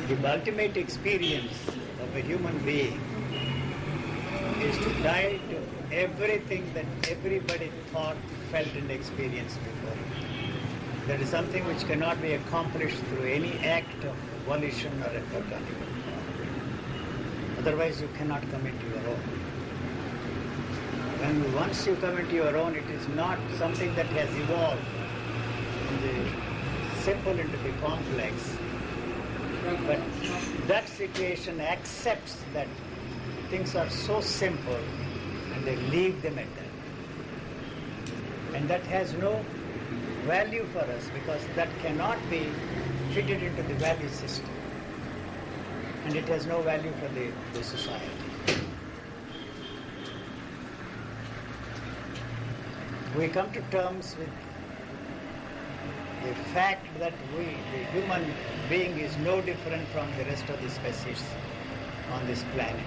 The ultimate experience of a human being is to die to everything that everybody thought, felt and experienced before. That is something which cannot be accomplished through any act of volition or effort on your part. Otherwise you cannot come into your own. And once you come into your own, it is not something that has evolved from the simple into the complex. But that situation accepts that things are so simple and they leave them at that. And that has no value for us because that cannot be fitted into the value system. And it has no value for the society. We come to terms with the fact that the human being is no different from the rest of the species on this planet.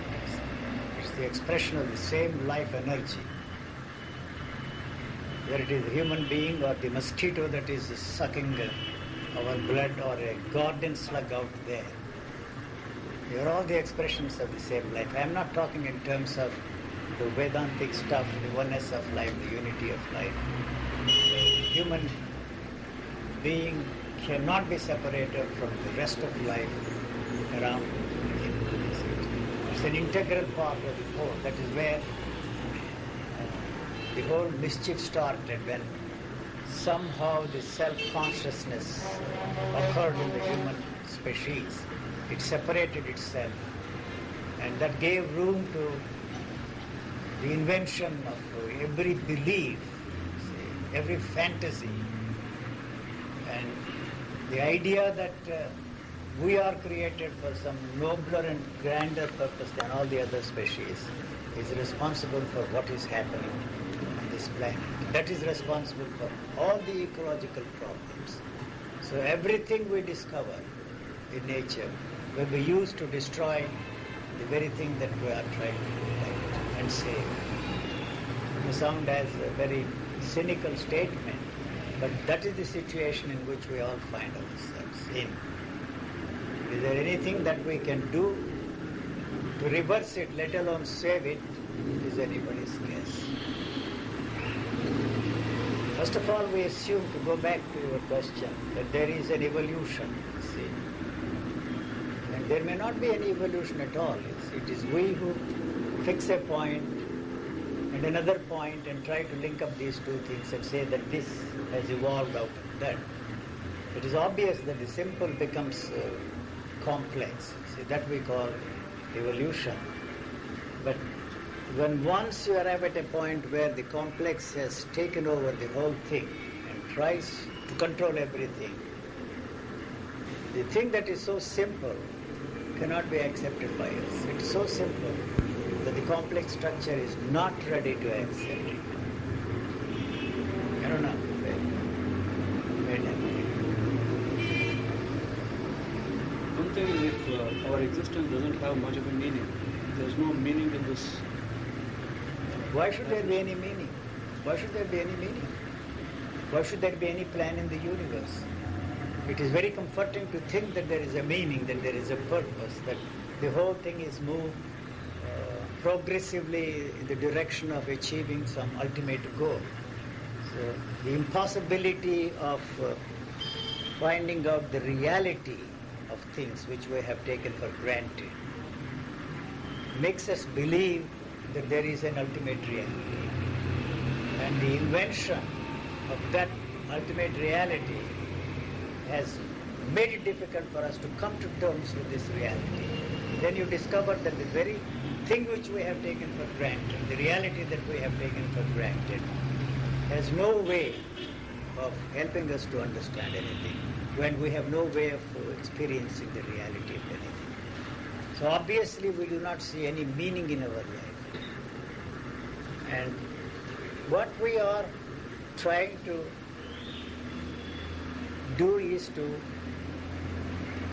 It's the expression of the same life energy. Whether it is a human being or the mosquito that is sucking our blood or a garden slug out there. They are all the expressions of the same life. I am not talking in terms of the Vedantic stuff, the oneness of life, the unity of life. Human being cannot be separated from the rest of life around him. It's an integral part of the whole. That is where the whole mischief started, when somehow the self-consciousness occurred in the human species. It separated itself, and that gave room to the invention of every belief, every fantasy, and the idea that we are created for some nobler and grander purpose than all the other species is responsible for what is happening on this planet. That is responsible for all the ecological problems. So everything we discover in nature will be used to destroy the very thing that we are trying to protect and save. It may sound as a very cynical statement, but that is the situation in which we all find ourselves in. Is there anything that we can do to reverse it, let alone save it? It is anybody's guess. First of all, we assume, to go back to your question, that there is an evolution, see. And there may not be any evolution at all. It is we who fix a point and another point and try to link up these two things and say that this has evolved out of that. It is obvious that the simple becomes complex. See, that we call evolution. But when once you arrive at a point where the complex has taken over the whole thing and tries to control everything, the thing that is so simple cannot be accepted by us. It is so simple that the complex structure is not ready to accept it. I don't know. One thing is, if our existence doesn't have much of a meaning, there's no meaning in this. Why should there be any meaning? Why should there be any meaning? Why should there be any plan in the universe? It is very comforting to think that there is a meaning, that there is a purpose, that the whole thing is moved progressively in the direction of achieving some ultimate goal. So the impossibility of finding out the reality of things which we have taken for granted makes us believe that there is an ultimate reality. And the invention of that ultimate reality has made it difficult for us to come to terms with this reality. Then you discover that the very thing which we have taken for granted, the reality that we have taken for granted, has no way of helping us to understand anything when we have no way of experiencing the reality of anything. So obviously we do not see any meaning in our life. And what we are trying to do is to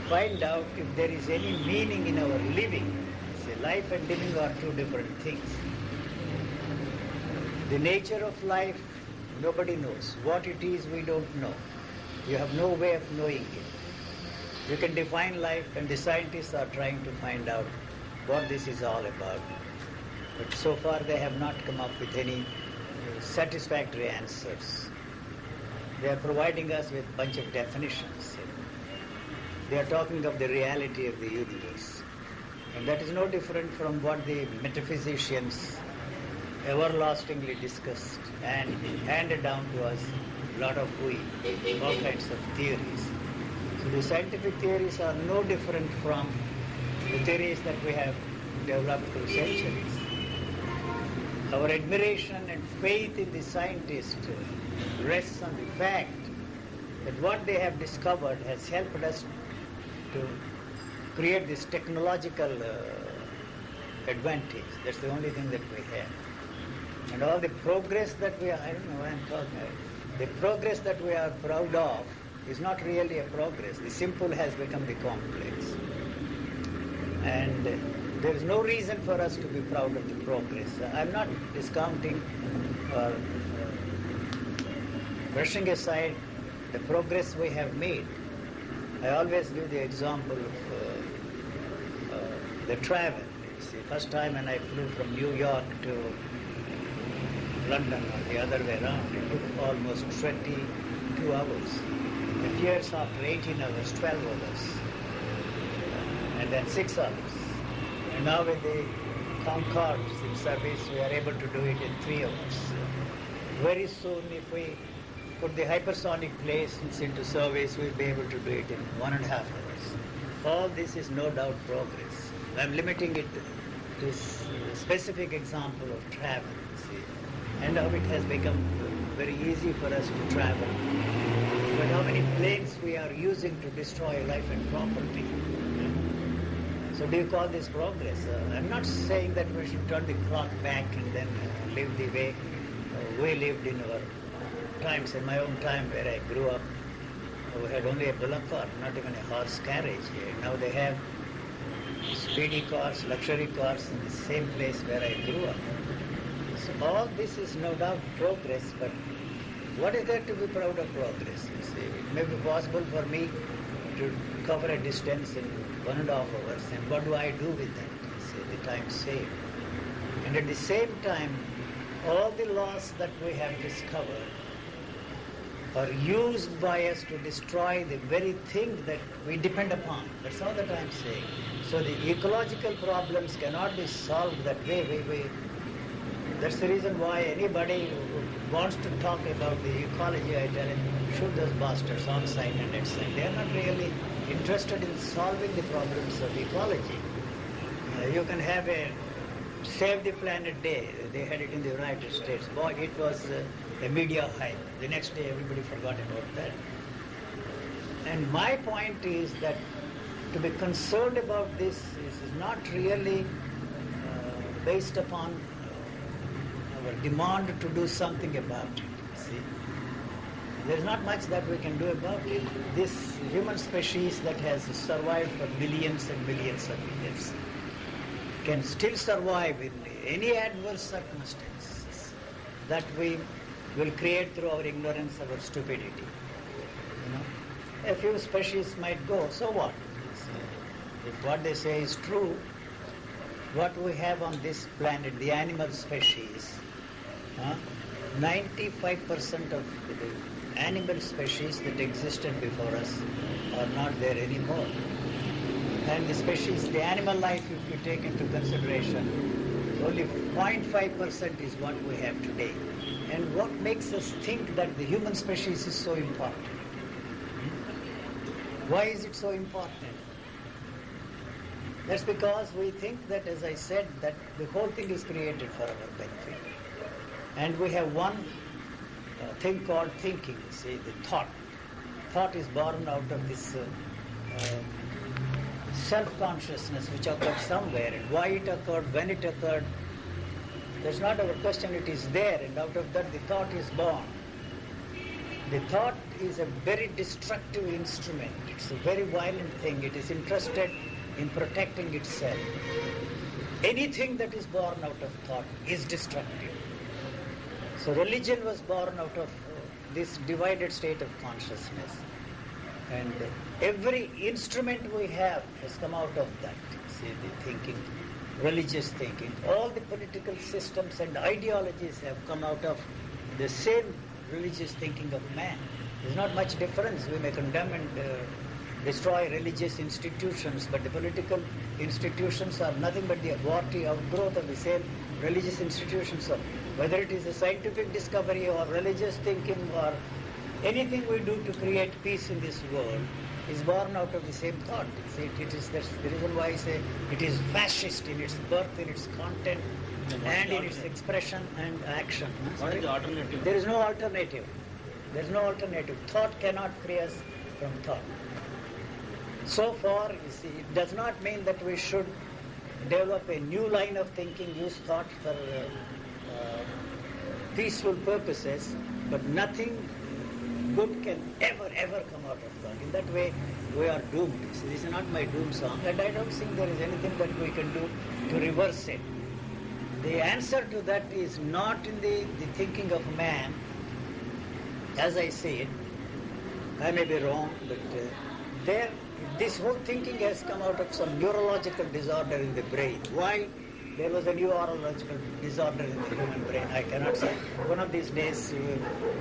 find out if there is any meaning in our living. See, life and living are two different things. The nature of life, nobody knows. What it is, we don't know. You have no way of knowing it. You can define life, and the scientists are trying to find out what this is all about. But so far they have not come up with any satisfactory answers. They are providing us with a bunch of definitions. They are talking of the reality of the universe. And that is no different from what the metaphysicians everlastingly discussed and handed down to us a lot of all kinds of theories. So the scientific theories are no different from the theories that we have developed through centuries. Our admiration and faith in the scientists rests on the fact that what they have discovered has helped us to create this technological advantage. That's the only thing that we have. And all the progress that we are, I don't know what I'm talking about, the progress that we are proud of is not really a progress. The simple has become the complex. And there is no reason for us to be proud of the progress. I'm not discounting or brushing aside the progress we have made. I always give the example of the travel. You see, first time when I flew from New York to London or the other way around, it took almost 22 hours. A few years after, 18 hours, 12 hours, and then 6 hours. And now with the Concorde in service, we are able to do it in 3 hours. Very soon, if we put the hypersonic planes into service, we'll be able to do it in 1.5 hours. All this is no doubt progress. I'm limiting it to this specific example of travel, see, and how it has become very easy for us to travel. But how many planes we are using to destroy life and property. So do you call this progress? I'm not saying that we should turn the clock back and then live the way we lived in our times. In my own time where I grew up, we had only a bullock cart, not even a horse carriage. Now they have speedy cars, luxury cars in the same place where I grew up. So all this is no doubt progress, but what is there to be proud of progress? You see, it may be possible for me to cover a distance in 1.5 hours, and what do I do with that? You see, the time saved. And at the same time, all the laws that we have discovered are used by us to destroy the very thing that we depend upon. That's all that I'm saying. So the ecological problems cannot be solved that way. That's the reason why anybody who wants to talk about the ecology, I tell him, shoot those bastards on site and at site. They are not really interested in solving the problems of ecology. You can have a Save the Planet Day. They had it in the United States. Boy, it was a media hype. The next day everybody forgot about that. And my point is that to be concerned about this is not really based upon our demand to do something about it. See, there's not much that we can do about it. This human species that has survived for millions and millions of years can still survive in any adverse circumstances that we will create through our ignorance, our stupidity. A few species might go, so what? If what they say is true, what we have on this planet, the animal species, 95% of the animal species that existed before us are not there anymore. And the species, the animal life, if you take into consideration, only 0.5% is what we have today. And what makes us think that the human species is so important? Why is it so important? That's because we think that, as I said, that the whole thing is created for our benefit. And we have one thing called thinking, see, the thought. Thought is born out of this self-consciousness which occurred somewhere, and why it occurred, when it occurred, that's not our question. It is there, and out of that the thought is born. The thought is a very destructive instrument. It's a very violent thing. It is interested in protecting itself. Anything that is born out of thought is destructive. So religion was born out of this divided state of consciousness. And every instrument we have has come out of that. See, the thinking, religious thinking, all the political systems and ideologies have come out of the same religious thinking of man. There's not much difference. We may condemn and destroy religious institutions, but the political institutions are nothing but the abortive outgrowth of the same religious institutions. So whether it is a scientific discovery or religious thinking or anything we do to create peace in this world is born out of the same thought. See, that's the reason why I say it is fascist in its birth, in its content, and in its expression and action. What is the alternative? There is no alternative. There is no alternative. Thought cannot free us from thought. So far, you see, it does not mean that we should develop a new line of thinking, use thought for peaceful purposes, but nothing good can ever come out of thought. In that way, we are doomed. See, this is not my doom song, and I don't think there is anything that we can do to reverse it. The answer to that is not in the thinking of man, as I see it. I may be wrong, but this whole thinking has come out of some neurological disorder in the brain. Why there was a neurological disorder in the human brain, I cannot say. One of these days,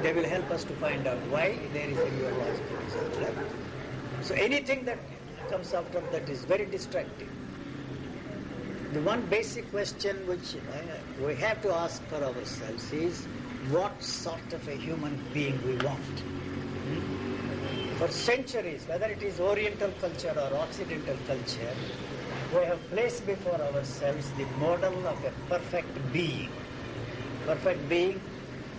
they will help us to find out why there is a neurological disorder. So anything that comes out of that is very destructive. The one basic question which we have to ask for ourselves is what sort of a human being we want. For centuries, whether it is Oriental culture or Occidental culture, we have placed before ourselves the model of a perfect being. Perfect being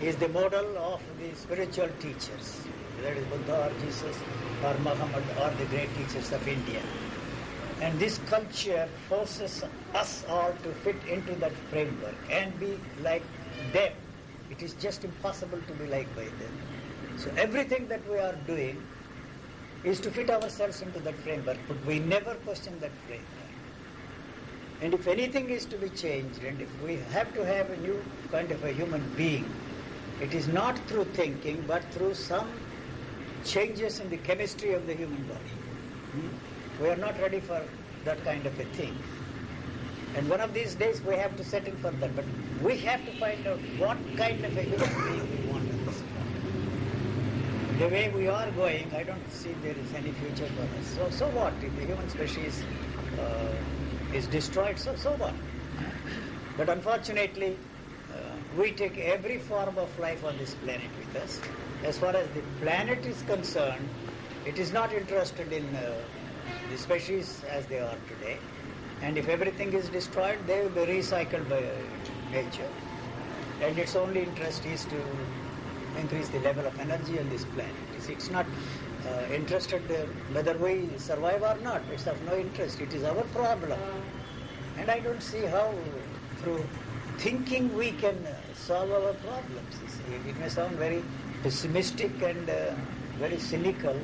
is the model of the spiritual teachers, whether it is Buddha or Jesus or Muhammad or the great teachers of India. And this culture forces us all to fit into that framework and be like them. It is just impossible to be like by them. So everything that we are doing is to fit ourselves into that framework, but we never question that framework. And if anything is to be changed, and if we have to have a new kind of a human being, it is not through thinking, but through some changes in the chemistry of the human body. We are not ready for that kind of a thing. And one of these days we have to settle for that. But we have to find out what kind of a human being we want in this world. The way we are going, I don't see there is any future for us. So what? If the human species is destroyed, so what? But unfortunately, we take every form of life on this planet with us. As far as the planet is concerned, it is not interested in the species as they are today. And if everything is destroyed, they will be recycled by nature. And its only interest is to increase the level of energy on this planet. It's not interested whether we survive or not. It's of no interest. It is our problem. And I don't see how through thinking we can solve our problems. It may sound very pessimistic and very cynical,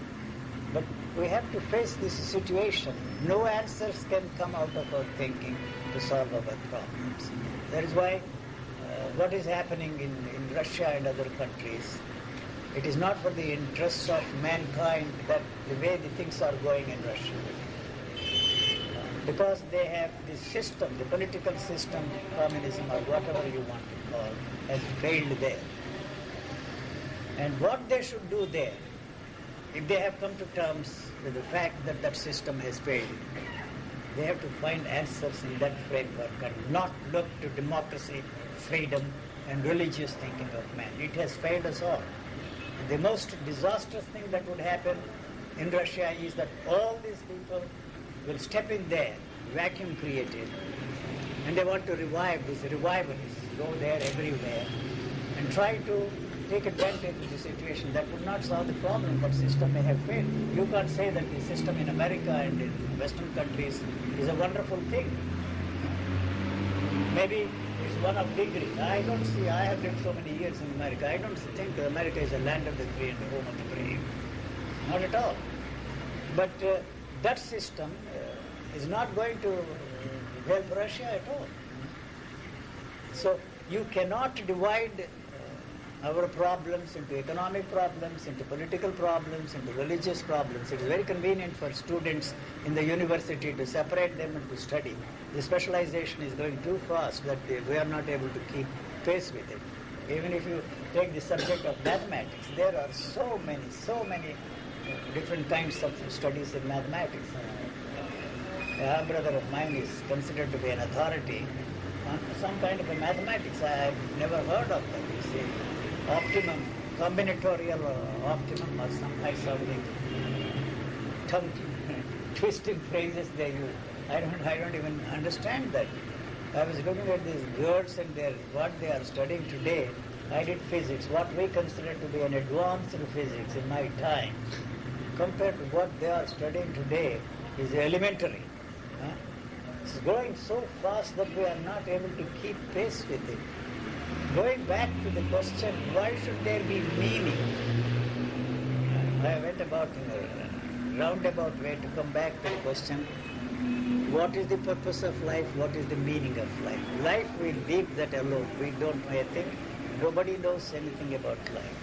but we have to face this situation. No answers can come out of our thinking to solve our problems. That is why what is happening in Russia and other countries, it is not for the interests of mankind that the way the things are going in Russia. Because they have the system, the political system, communism or whatever you want to call, has failed there. And what they should do there, if they have come to terms with the fact that that system has failed, they have to find answers in that framework and not look to democracy, freedom, and religious thinking of man. It has failed us all. The most disastrous thing that would happen in Russia is that all these people will step in there, vacuum created, and they want to revive these revivalists, go there everywhere, and try to take advantage of the situation. That would not solve the problem. That system may have failed. You can't say that the system in America and in Western countries is a wonderful thing. Maybe it's one of degree. I don't see, I have lived so many years in America, I don't think that America is a land of the free and the home of the brave. Not at all. But that system is not going to help Russia at all. So you cannot divide our problems into economic problems, into political problems, into religious problems. It is very convenient for students in the university to separate them and to study. The specialization is going too fast that we are not able to keep pace with it. Even if you take the subject of mathematics, there are so many different kinds of studies in mathematics. A brother of mine is considered to be an authority on some kind of a mathematics. I have never heard of that. You see, optimum, combinatorial optimum, or some kind of tongue twisting phrases they use. I don't even understand that. I was looking at these girls and what they are studying today. I did physics, what we consider to be an advanced physics in my time, compared to what they are studying today, is elementary. It's growing so fast that we are not able to keep pace with it. Going back to the question, why should there be meaning? I went about in a roundabout way to come back to the question, what is the purpose of life? What is the meaning of life? Life, we leave that alone. We don't, I think, nobody knows anything about life.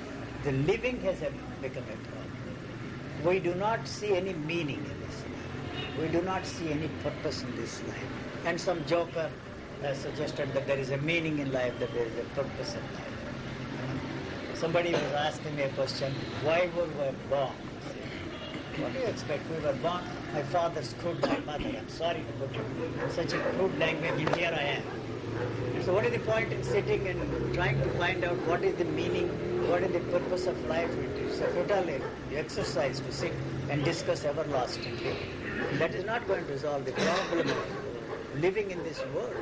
The living has become a problem. We do not see any meaning in this life. We do not see any purpose in this life. And some joker has suggested that there is a meaning in life, that there is a purpose in life. Somebody was asking me a question, why were we born? What do you expect? We were born, my father screwed my mother. I'm sorry to put it in such a crude language, and here I am. So what is the point in sitting and trying to find out what is the meaning, what is the purpose of life? It is a futile exercise to sit and discuss everlastingly. That is not going to resolve the problem of living in this world.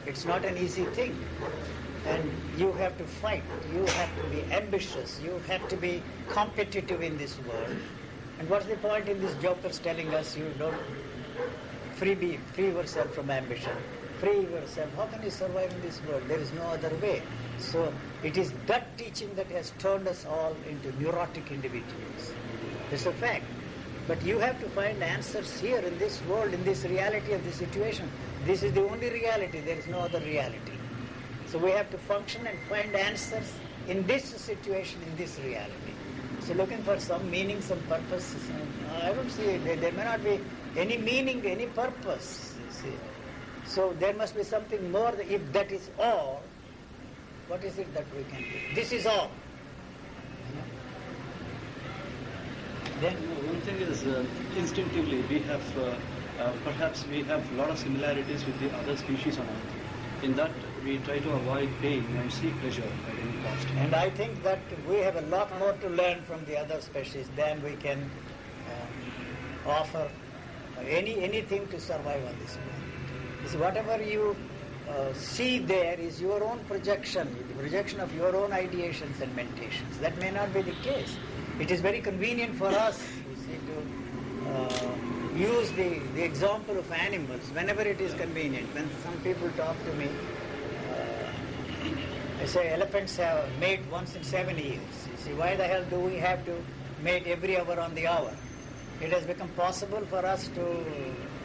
It's not an easy thing. And you have to fight, you have to be ambitious, you have to be competitive in this world. And what's the point in these jokers telling us you don't free yourself from ambition, free yourself? How can you survive in this world? There is no other way. So it is that teaching that has turned us all into neurotic individuals. It's a fact. But you have to find answers here in this world, in this reality of the situation. This is the only reality. There is no other reality. So we have to function and find answers in this situation, in this reality. So looking for some meaning, some purpose, I don't see it. There may not be any meaning, any purpose, you see. So there must be something more. If that is all, what is it that we can do? This is all. Then one thing is instinctively we have perhaps we have a lot of similarities with the other species on Earth. In that we try to avoid pain and seek pleasure at any cost. And I think that we have a lot more to learn from the other species than we can offer anything to survive on this planet. So whatever you see there is your own projection, the projection of your own ideations and mentations. That may not be the case. It is very convenient for us, you see, to use the example of animals whenever it is convenient. When some people talk to me, I say elephants have mate once in 7 years. You see, why the hell do we have to mate every hour on the hour? It has become possible for us to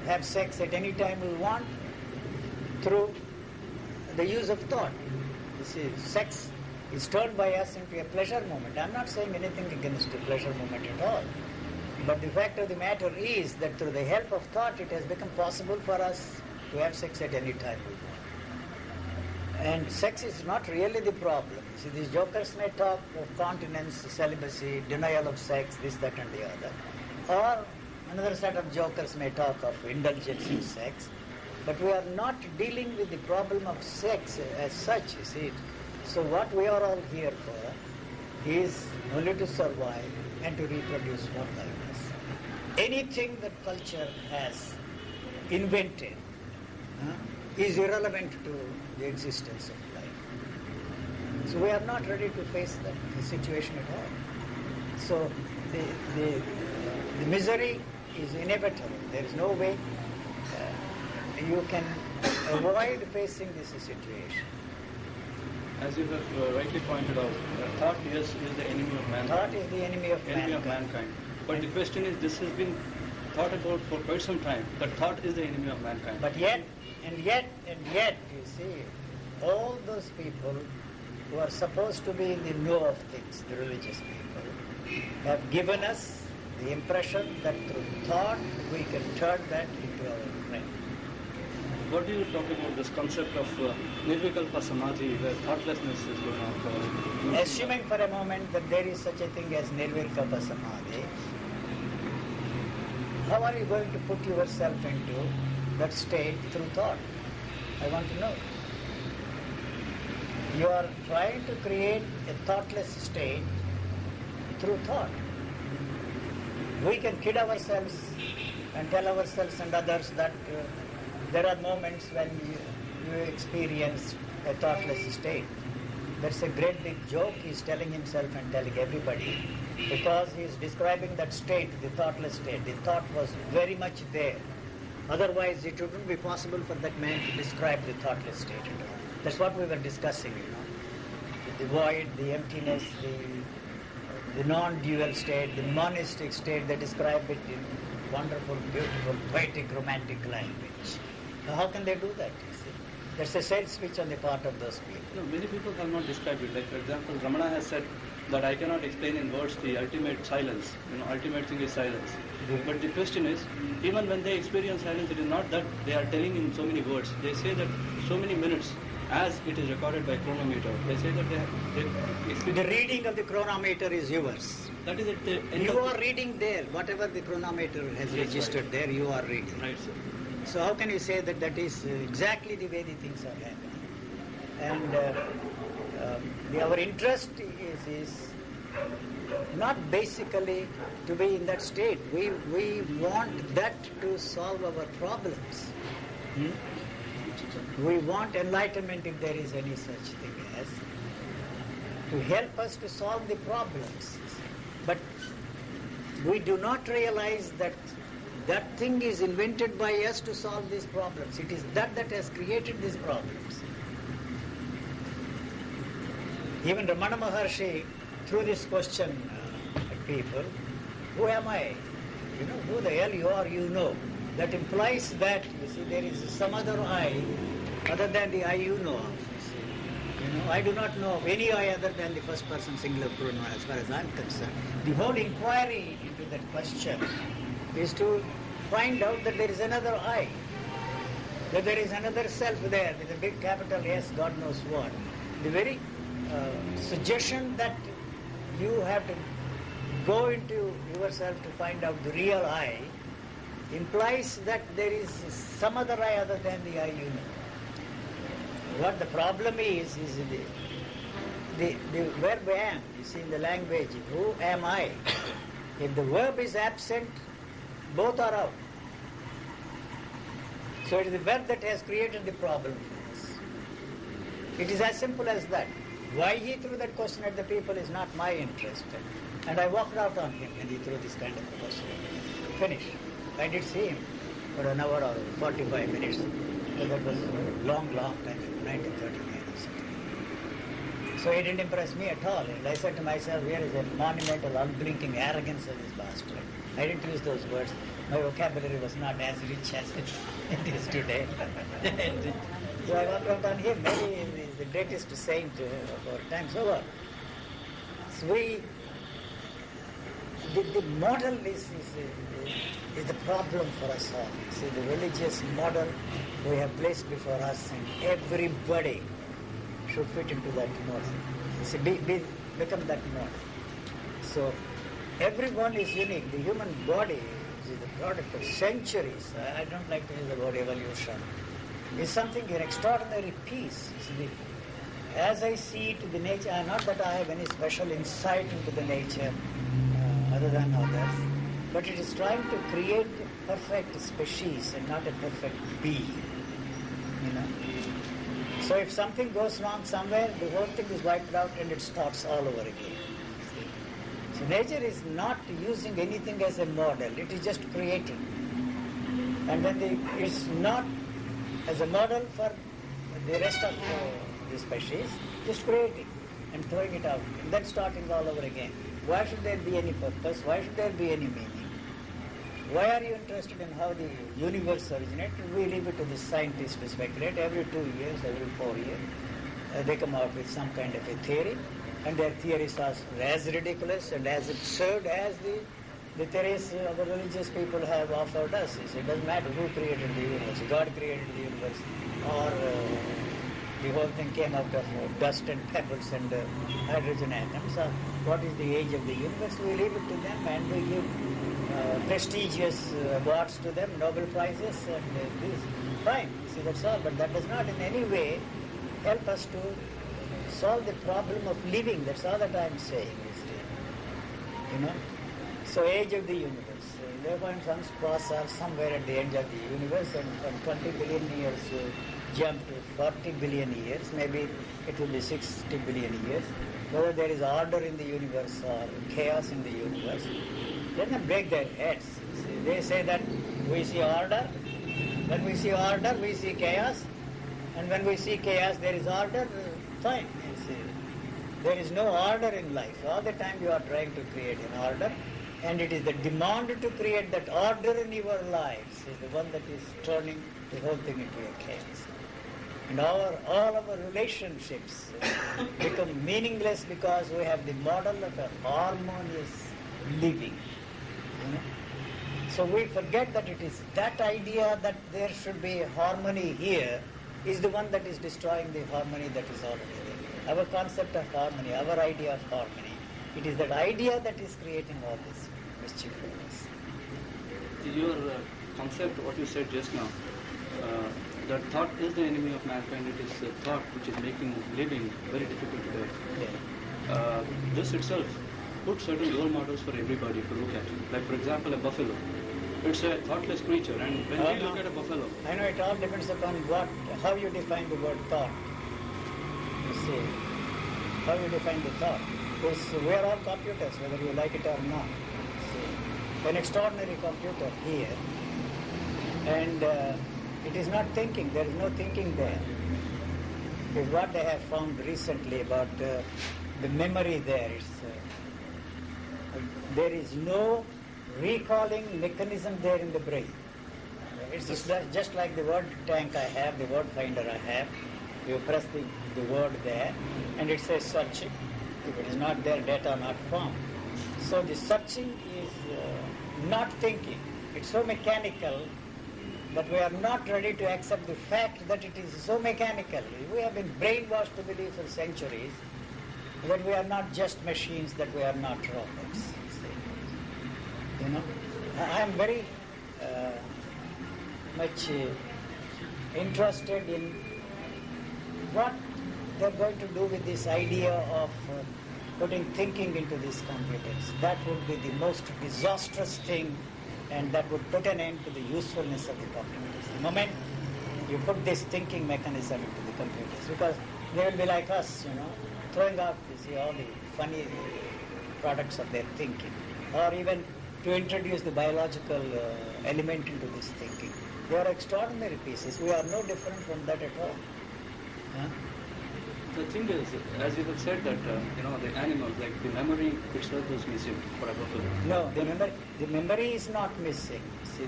have sex at any time we want through the use of thought. You see, sex is turned by us into a pleasure moment. I'm not saying anything against the pleasure moment at all. But the fact of the matter is that through the help of thought, it has become possible for us to have sex at any time we want. And sex is not really the problem. You see, these jokers may talk of continence, celibacy, denial of sex, this, that, and the other. Or another set of jokers may talk of indulgence in sex. But we are not dealing with the problem of sex as such, you see. So what we are all here for is only to survive and to reproduce more likeness. Anything that culture has invented is irrelevant to the existence of life. So we are not ready to face that situation at all. So the misery is inevitable. There is no way you can avoid facing this situation. As you have rightly pointed out, thought is the enemy of mankind. Thought is the enemy of mankind. But the question is, this has been thought about for quite some time, that thought is the enemy of mankind. But yet, you see, all those people who are supposed to be in the know of things, the religious people, have given us the impression that through thought we can turn that into our friend. What do you talk about this concept of nirvikalpa samadhi, where thoughtlessness is going on? Assuming for a moment that there is such a thing as nirvikalpa samadhi, how are you going to put yourself into that state through thought? I want to know. You are trying to create a thoughtless state through thought. We can kid ourselves and tell ourselves and others that there are moments when you experience a thoughtless state. That's a great big joke he's telling himself and telling everybody, because he is describing that state, the thoughtless state. The thought was very much there. Otherwise, it wouldn't be possible for that man to describe the thoughtless state at all. That's what we were discussing, The void, the emptiness, the non-dual state, the monistic state. They describe it in wonderful, beautiful, poetic, romantic language. Now, how can they do that, you see? There's a sales switch on the part of those people. No, many people have not described it. Like, for example, Ramana has said that I cannot explain in words the ultimate silence. Ultimate thing is silence. But the question is, even when they experience silence, it is not that they are telling in so many words. They say that so many minutes, as it is recorded by chronometer, they say that the reading of the chronometer is yours. That is at the end. You are reading there. Whatever the chronometer has registered right. there, you are reading. Right, sir. So how can you say that that is exactly the way the things are happening? And our interest is not basically to be in that state. We want that to solve our problems. We want enlightenment, if there is any such thing as, to help us to solve the problems. But we do not realize that that thing is invented by us to solve these problems. It is that has created these problems. Even Ramana Maharshi threw this question at people, who am I? Who the hell you are, That implies that, there is some other I other than the I you know of. I do not know of any I other than the first person singular pronoun as far as I'm concerned. The whole inquiry into that question is to find out that there is another I, that there is another self there with a big capital S, God knows what. The very suggestion that you have to go into yourself to find out the real I implies that there is some other I other than the I you know. What the problem is the verb am, in the language, who am I? If the verb is absent, both are out. So it is the verb that has created the problem for us. It is as simple as that. Why he threw that question at the people is not my interest. And I walked out on him when he threw this kind of a question. Finish. I did see him for an hour or 45 minutes. So that was a long time, 1939 or something. So he didn't impress me at all. And I said to myself, here is a monumental, unblinking arrogance of this bastard. I didn't use those words. My vocabulary was not as rich as it is today. So I walked out on him. Maybe he is the greatest saint of our times over. So the model is the problem for us all. See, the religious model we have placed before us, and everybody should fit into that model. See, become that model. So everyone is unique. The human body is the product of centuries. I don't like to use the word evolution. It's something, an extraordinary piece. See, as I see it, the nature, not that I have any special insight into the nature other than others, but it is trying to create a perfect species and not a perfect being. So if something goes wrong somewhere, the whole thing is wiped out and it starts all over again. So nature is not using anything as a model, it is just creating. And then it's not as a model for the rest of the species, just creating and throwing it out, and then starting all over again. Why should there be any purpose? Why should there be any meaning? Why are you interested in how the universe originated? We leave it to the scientists to speculate every 2 years, every 4 years. they come out with some kind of a theory, and their theories are as ridiculous and as absurd as the theories our religious people have offered us. It doesn't matter who created the universe. God created the universe, or the whole thing came out of dust and pebbles and hydrogen atoms. What is the age of the universe? We leave it to them, and we give prestigious awards to them, Nobel Prizes, and this. Fine, see, that's all. But that does not in any way help us to solve the problem of living. That's all that I'm saying. You know. So, age of the universe. Therefore, some spots are somewhere at the end of the universe, and from 20 billion years jump to 40 billion years. Maybe it will be 60 billion years. Whether there is order in the universe or chaos in the universe, let them break their heads. See, they say that we see order. When we see order, we see chaos. And when we see chaos, there is order. Fine. You see, there is no order in life. All the time you are trying to create an order. And it is the demand to create that order in your lives is the one that is turning the whole thing into a chaos. And all our relationships become meaningless because we have the model of a harmonious living. You know? So we forget that it is that idea that there should be harmony here is the one that is destroying the harmony that is already there. Our concept of harmony, our idea of harmony, it is that idea that is creating all this mischief for us. Your concept, what you said just now, that thought is the enemy of mankind. It is a thought which is making living very difficult today. Yeah. This itself puts certain role models for everybody to look at. Like, for example, a buffalo. It's a thoughtless creature, and when we look at a buffalo... I know it all depends upon how you define the word thought. You see, how you define the thought. Because we are all computers, whether you like it or not. See, an extraordinary computer here, and it is not thinking. There is no thinking there. Because what they have found recently about the memory there, there is no recalling mechanism there in the brain. It's just like the word tank I have, the word finder I have. You press the word there, and it says searching. If it is not there, data not found. So the searching is not thinking. It's so mechanical that we are not ready to accept the fact that it is so mechanical. We have been brainwashed to believe for centuries that we are not just machines, that we are not robots. See? You know, I am very much interested in what they're going to do with this idea of putting thinking into these computers. That would be the most disastrous thing, and that would put an end to the usefulness of the computers. The moment you put this thinking mechanism into the computers, because they will be like us, you know, throwing out all the funny products of their thinking, or even to introduce the biological element into this thinking. They are extraordinary pieces. We are no different from that at all. Huh? The thing is, as you have said that, the animals, like the memory itself was missing for a buffalo. No, the memory is not missing. See,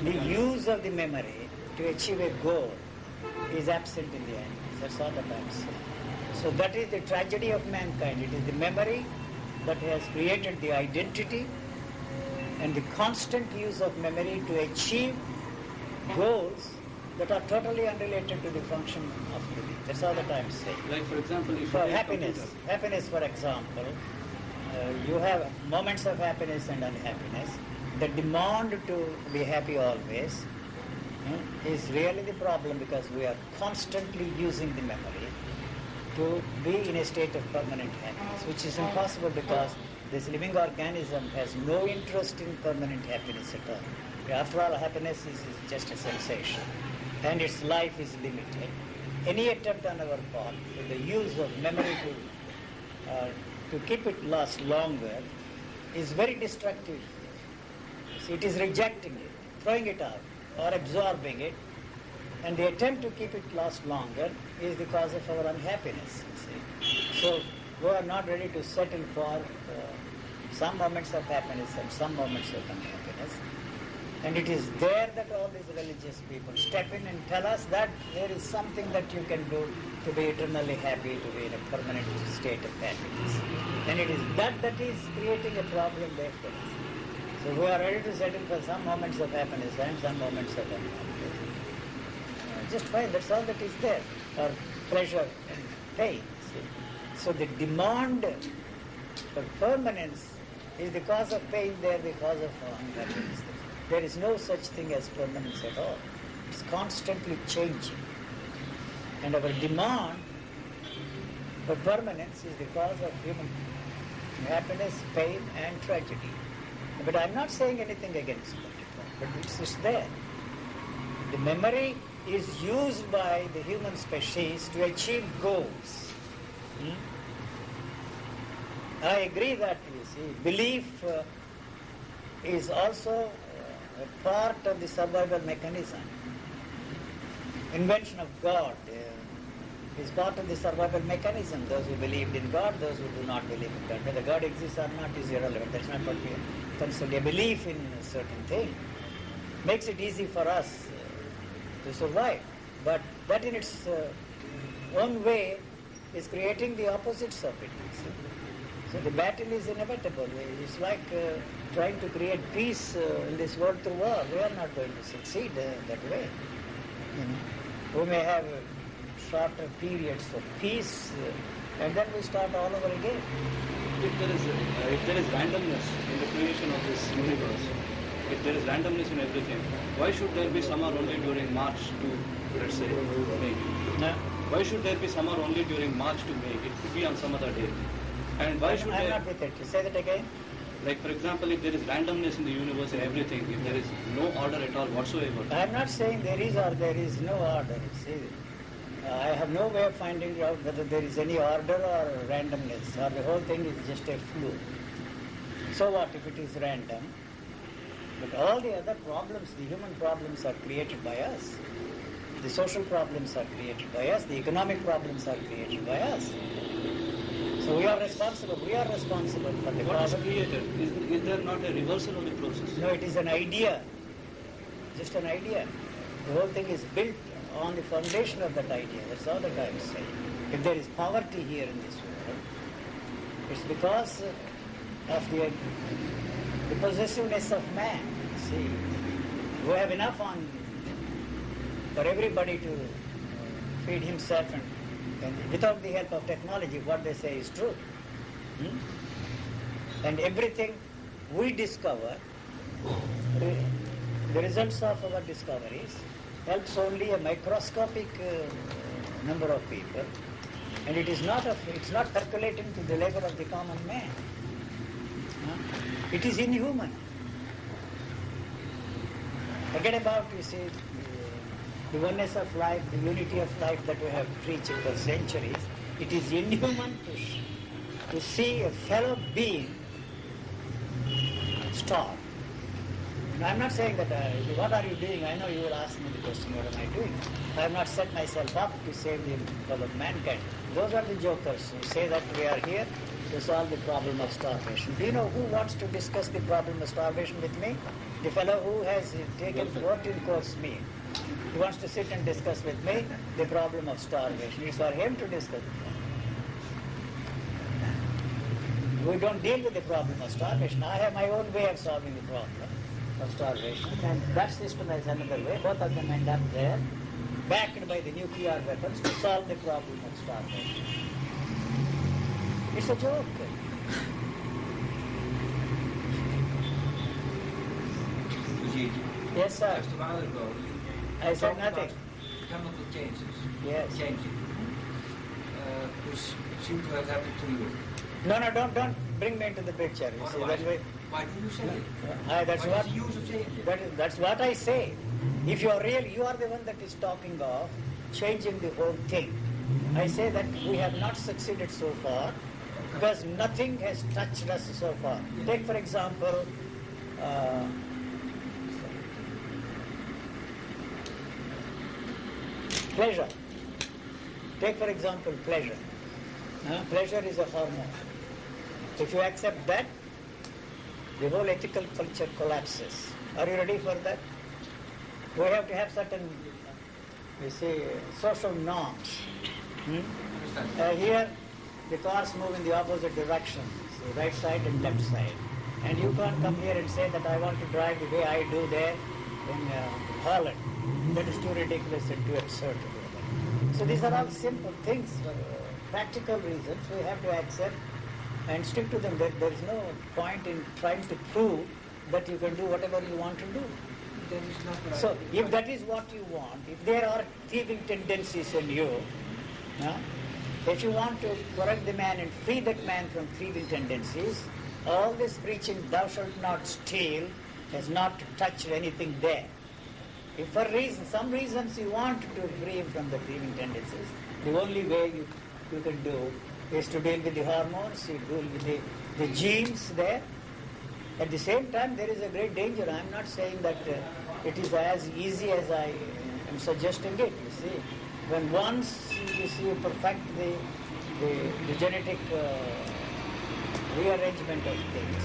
the use of the memory to achieve a goal is absent in the animals. That's all that I'm saying. So that is the tragedy of mankind. It is the memory that has created the identity, and the constant use of memory to achieve goals that are totally unrelated to the function of living. That's all that I'm saying. Like, for example, if for happiness, for example, you have moments of happiness and unhappiness. The demand to be happy always is really the problem, because we are constantly using the memory to be in a state of permanent happiness, which is impossible because this living organism has no interest in permanent happiness at all. After all, happiness is just a sensation, and its life is limited. Any attempt on our part with the use of memory to keep it last longer is very destructive. See, it is rejecting it, throwing it out, or absorbing it, and the attempt to keep it last longer is the cause of our unhappiness. See. So we are not ready to settle for some moments of happiness and some moments of unhappiness. And it is there that all these religious people step in and tell us that there is something that you can do to be eternally happy, to be in a permanent state of happiness. And it is that is creating a problem there for us. So we are ready to settle for some moments of happiness and some moments of unhappiness. Just fine, that's all that is there, or pleasure and pain. See? So the demand for permanence is the cause of pain there, the cause of unhappiness. There is no such thing as permanence at all. It's constantly changing. And our demand for permanence is the cause of human happiness, pain and tragedy. But I'm not saying anything against it, but it's just there. The memory is used by the human species to achieve goals. I agree that, you see, belief is also a part of the survival mechanism. Invention of God is part of the survival mechanism. Those who believed in God, those who do not believe in God. Whether God exists or not is irrelevant. That's not what we consider. A belief in a certain thing makes it easy for us to survive. But that in its own way is creating the opposites of it. So the battle is inevitable. It's like trying to create peace in this world through war. We are not going to succeed that way. We may have shorter periods of peace, and then we start all over again. If there is randomness in the creation of this universe, if there is randomness in everything, why should there be summer only during March to, let's say, May? No. Why should there be summer only during March to May? It could be on some other day. And why should I'm not with it. Say that again. Like, for example, if there is randomness in the universe and everything, if there is no order at all whatsoever. I'm not saying there is or there is no order. See, I have no way of finding out whether there is any order or randomness, or the whole thing is just a fluke. So what if it is random? But all the other problems, the human problems, are created by us. The social problems are created by us. The economic problems are created by us. So we are responsible. We are responsible for the What is problem. created? Is there not a reversal of the process? No, it is an idea. Just an idea. The whole thing is built on the foundation of that idea. That's all that I am saying. If there is poverty here in this world, it's because of the possessiveness of man. See, we have enough on for everybody to feed himself, and without the help of technology, what they say is true. And everything we discover, the results of our discoveries, helps only a microscopic number of people, and it's not percolating to the level of the common man. It is inhuman. Forget about, you see, the oneness of life, the unity of life that we have preached for centuries. It is inhuman to see a fellow being starve. I'm not saying that, what are you doing? I know you will ask me the question, what am I doing? I have not set myself up to save the people of mankind. Those are the jokers who say that we are here to solve the problem of starvation. Do you know who wants to discuss the problem of starvation with me? The fellow who has taken 14 course meal. He wants to sit and discuss with me the problem of starvation. It's for him to discuss it. We don't deal with the problem of starvation. I have my own way of solving the problem of starvation, and that system has another way. Both of them end up there, backed by the nuclear weapons to solve the problem of starvation. It's a joke. Yes, sir. Just a while ago, I said talked nothing. about chemical changes. Yes. Changing. Which seem to have happened to you. No, don't bring me into the picture. You see, that way. Why do you say it? That's What what. is the use of saying it? That's what I say. If you are real, you are the one that is talking of changing the whole thing. I say that we have not succeeded so far because nothing has touched us so far. Take for example, pleasure. Take for example pleasure. Pleasure is a hormone. If you accept that, the whole ethical culture collapses. Are you ready for that? We have to have certain, social norms. Here, the cars move in the opposite direction, right side and left side. And you can't come here and say that I want to drive the way I do there in Holland. That is too ridiculous and too absurd to do that. So these are all simple things for practical reasons. We have to accept and stick to them. There is no point in trying to prove that you can do whatever you want to do. That is not right. So if that is what you want, if there are thieving tendencies in you, if you want to correct the man and free that man from thieving tendencies, all this preaching, thou shalt not steal, has not touched anything there. If for some reasons you want to free him from the thieving tendencies, the only way you can do is to deal with the hormones, you deal with the genes there. At the same time, there is a great danger. I am not saying that it is as easy as I am suggesting it, you see. When once you perfect the genetic rearrangement of things,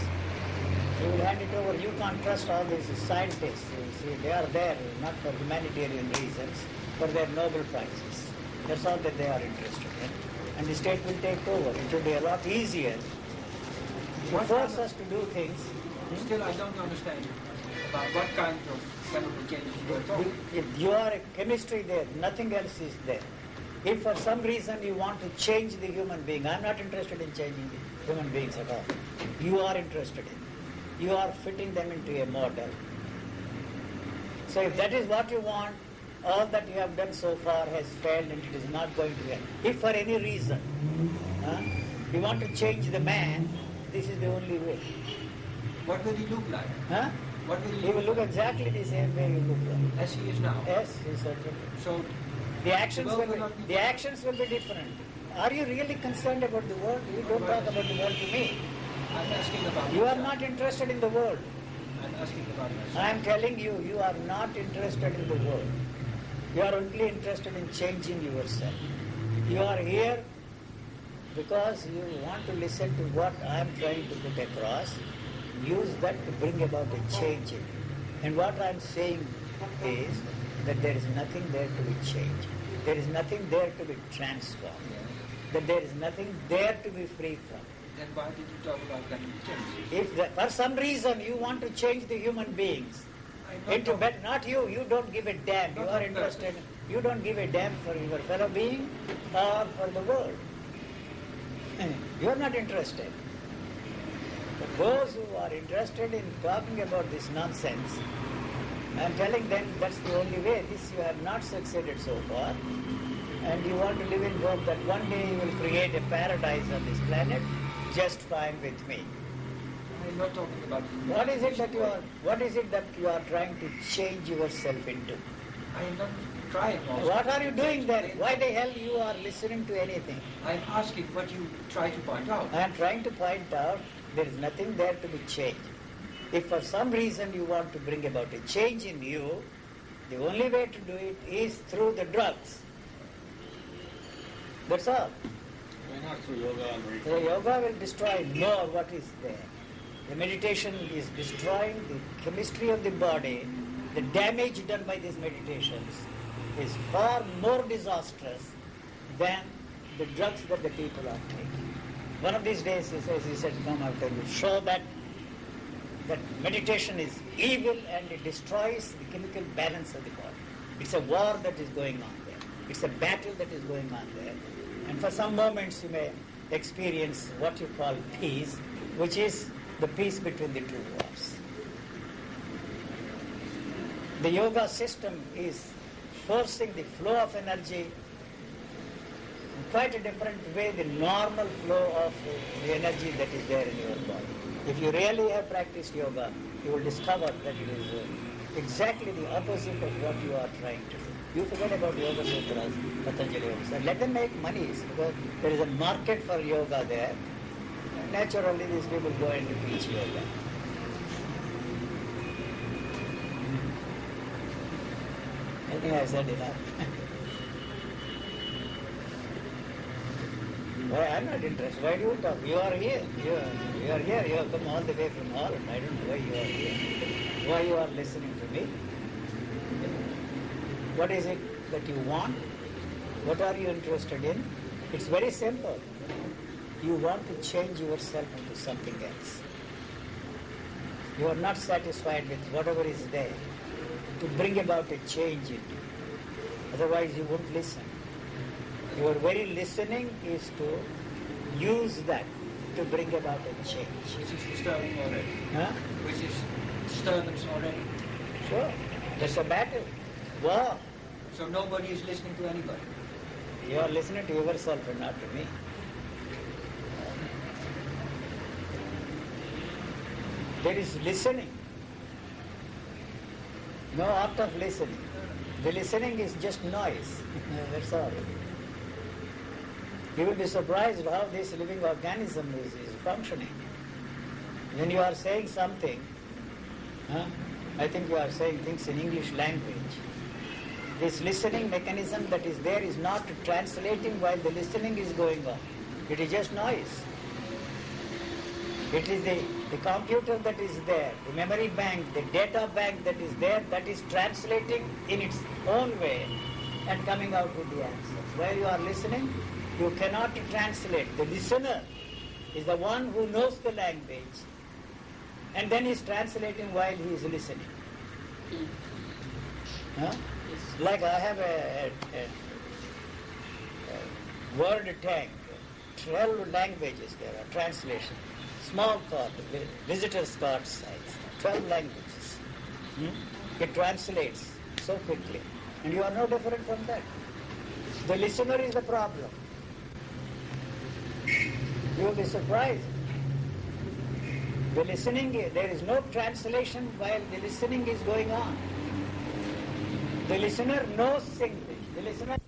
you will hand it over. You can't trust all these scientists. You see, they are there not for humanitarian reasons, for their Nobel Prizes. That's all that they are interested in. And the state will take over. It will be a lot easier to force us to do things. Still, I don't understand about what kind of chemical changes you are talking. If you are a chemistry there, nothing else is there. If for some reason you want to change the human being, I'm not interested in changing the human beings at all. You are interested in. You are fitting them into a model. So if that is what you want, all that you have done so far has failed and it is not going to end. If for any reason you want to change the man, this is the only way. What will he look like? What will He will look exactly the same way you look like. as he is now? Yes, he certainly. So The actions the world will will not be the actions will be different. Are you really concerned about the world? You don't talk about the world to me. I'm asking about You are myself. not interested in the world. I'm asking about myself. I am telling you, you are not interested in the world. You are only interested in changing yourself. You are here because you want to listen to what I am trying to put across. Use that to bring about a change in you. And what I am saying is that there is nothing there to be changed. There is nothing there to be transformed. That there is nothing there to be free from. Then why did you talk about chemical changes? If for some reason you want to change the human beings into better, not you, you don't give a damn. You are interested, you don't give a damn for your fellow being or for the world. You are not interested. But those who are interested in talking about this nonsense, I am telling them that's the only way. This you have not succeeded so far. And you want to live in hope that one day you will create a paradise on this planet, just fine with me. I'm not talking about What is it that you are trying to change yourself into? I am not trying also. What are you doing there? Why the hell you are listening to anything? I'm asking what you try to point out. I am trying to point out there is nothing there to be changed. If for some reason you want to bring about a change in you, the only way to do it is through the drugs. That's all. Why not through yoga and The meditation? yoga will destroy more what is there. The meditation is destroying the chemistry of the body. The damage done by these meditations is far more disastrous than the drugs that the people are taking. One of these days, he said, come, I'll tell you, show that meditation is evil and it destroys the chemical balance of the body. It's a war that is going on there. It's a battle that is going on there. And for some moments you may experience what you call peace, which is the peace between the two wars. The yoga system is forcing the flow of energy in quite a different way, the normal flow of the energy that is there in your body. If you really have practiced yoga, you will discover that it is exactly the opposite of what you are trying to do. You forget about Yoga Sutras, Patanjali Yoga Sutras. Let them make money because there is a market for yoga there. Naturally, these people go and teach yoga. I think I said enough. Why, I'm not interested. Why do you talk? You are here. You are here. You have come all the way from Holland. I don't know why you are here. why you are listening to me? What is it that you want? What are you interested in? It's very simple. You want to change yourself into something else. You are not satisfied with whatever is there, to bring about a change in you. Otherwise you won't listen. Your very listening is to use that to bring about a change. Which is disturbing already. Huh? Which is disturbance already. Sure. That's a battle. War. So nobody is listening to anybody. You are listening to yourself and not to me. There is listening. No art of listening. The listening is just noise. That's all. You will be surprised how this living organism is functioning. When you are saying something, I think you are saying things in English language. This listening mechanism that is there is not translating while the listening is going on. It is just noise. It is the computer that is there, the memory bank, the data bank that is there, that is translating in its own way and coming out with the answers. While you are listening, you cannot translate. The listener is the one who knows the language and then is translating while he is listening. Huh? Like I have a word tank, 12 languages there are translation. Small card, visitor's card size, 12 languages. It translates so quickly. And you are no different from that. The listener is the problem. You will be surprised. The listening, there is no translation while the listening is going on. The listener knows English. The listener